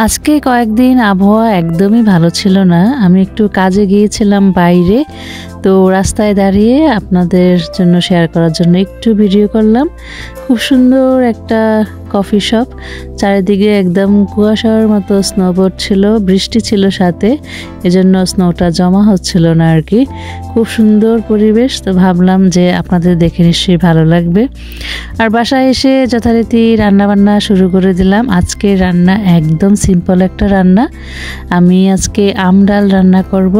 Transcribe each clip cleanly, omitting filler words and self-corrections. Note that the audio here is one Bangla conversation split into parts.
আজকে কয়েকদিন আবহাওয়া একদমই ভালো ছিল না। আমি একটু কাজে গিয়েছিলাম বাইরে। তো রাস্তায় দাঁড়িয়ে আপনাদের জন্য শেয়ার করার জন্য একটু ভিডিও করলাম। খুব সুন্দর একটা কফি শপ, চারিদিকে একদম কুয়াশার মতো স্নো পড়ছিল, বৃষ্টি ছিল সাথে, এজন্য স্নোটা জমা হচ্ছিল না আর কি। খুব সুন্দর পরিবেশ, তো ভাবলাম যে আপনাদের দেখে নিশ্চয়ই ভালো লাগবে। আর বাসায় এসে যথারীতি রান্নাবান্না শুরু করে দিলাম। আজকে রান্না একদম সিম্পল একটা রান্না। আমি আজকে আম ডাল রান্না করব।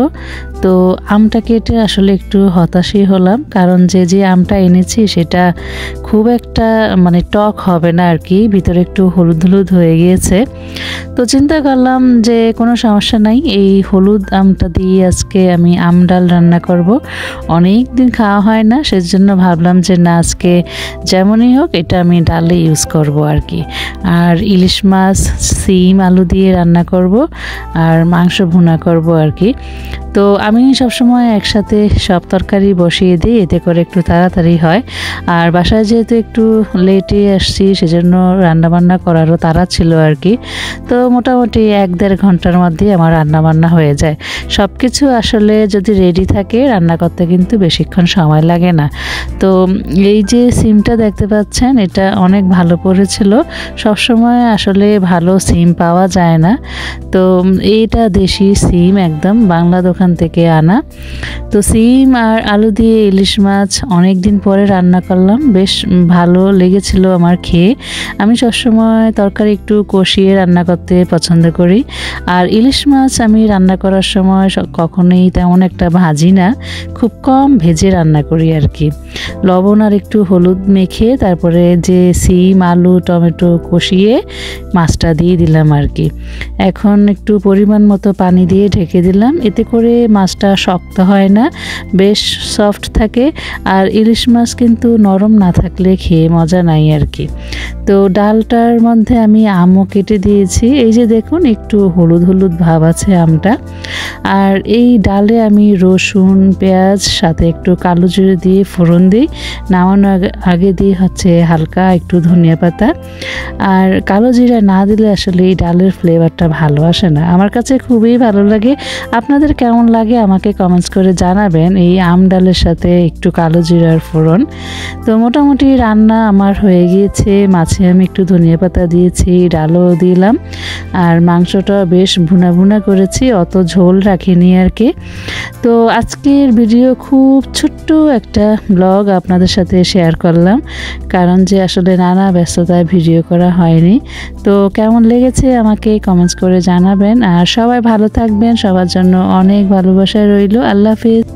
তো আমটা কেটে আসলে একটু হতাশই হলাম, কারণ যে আমটা এনেছি সেটা খুব একটা টক হবে না আর কি, ভিতরে একটু হলুদ হলুদ হয়ে গিয়েছে। তো চিন্তা করলাম যে কোনো সমস্যা নাই, এই হলুদ আমটা দিয়ে আজকে আমি আম ডাল রান্না করব। অনেক দিন খাওয়া হয় না, সেজন্য ভাবলাম যে না, আজকে যেমনই হোক এটা আমি ডালে ইউজ করব আর কি। আর ইলিশ মাছ, সিম, আলু দিয়ে রান্না করব আর মাংস ভুনা করব আর কি। তো আমি সবসময় একসাথে সব তরকারি বসিয়ে দিই, এতে করে একটু তাড়াতাড়ি হয়। আর বাসায় যেহেতু একটু লেটে আসছি, সেজন্য রান্নাবান্না করারও তাড়া ছিল আর কি। তো মোটামুটি 1-1.5 ঘন্টার মধ্যেই আমার রান্নাবান্না হয়ে যায়। সব কিছু আসলে যদি রেডি থাকে, রান্না করতে কিন্তু বেশিক্ষণ সময় লাগে না। তো এই যে সিমটা দেখতে পাচ্ছেন, এটা অনেক ভালো পড়েছিল। সবসময় আসলে ভালো সিম পাওয়া যায় না। তো এইটা দেশি সিম, একদম বাংলা দোকান থেকে আনা। তো সিম আর আলু দিয়ে ইলিশ মাছ অনেক দিন পরে রান্না করলাম, বেশ ভালো লেগেছিল আমার খেয়ে। আমি সবসময় তরকারি একটু কষিয়ে রান্না করতে পছন্দ করি। আর ইলিশ মাছ আমি রান্না করার সময় কখনোই তেমন একটা ভাজি না, খুব কম ভেজে রান্না করি আর কি। লবণ আর একটু হলুদ মেখে তারপরে যে সিম, আলু, টমেটো কষিয়ে মাছটা দিয়ে দিলাম আর কি। এখন একটু পরিমাণ মতো পানি দিয়ে ঢেকে দিলাম, এতে করে মাছটা শক্ত হয় না, বেশ সফট থাকে। আর ইলিশ মাছ কিন্তু নরম না থাকলে খেয়ে মজা নাই আর কি। তো ডালটার মধ্যে আমি আমও কেটে দিয়েছি, এই যে দেখুন একটু হলুদ হলুদ ভাব আছে আমটা। আর এই ডালে আমি রসুন, পেঁয়াজ, সাথে একটু কালো জিরে দিয়ে ফোড়ন দিই। নামানোর আগে দিয়ে হচ্ছে হালকা একটু ধনিয়া পাতা। আর কালো জিরা না দিলে আসলে এই ডালের ফ্লেভারটা ভালো আসে না, আমার কাছে খুবই ভালো লাগে। আপনাদের কেমন লাগে আমাকে কমেন্টস করে জানাবেন এই আম ডালের সাথে একটু কালো জিরার ফোড়ন। তো মোটামুটি রান্না আমার হয়ে গিয়েছে। মাছে আমি একটু ধনিয়া পাতা দিয়েছি, ডালও দিলাম। আর মাংসটা বেশ ভুনা ভুনা করেছি, অত ঝোল রাখিনি আর কি। তো আজকের ভিডিও খুব ছোট্ট একটা ব্লগ আপনাদের সাথে শেয়ার করলাম, কারণ যে আসলে নানা ব্যস্ততায় ভিডিও করা হয়নি। তো কেমন লেগেছে আমাকে কমেন্টস করে জানাবেন। আর সবাই ভালো থাকবেন, সবার জন্য অনেক ভালোবাসা রইল। আল্লাহ হাফেজ।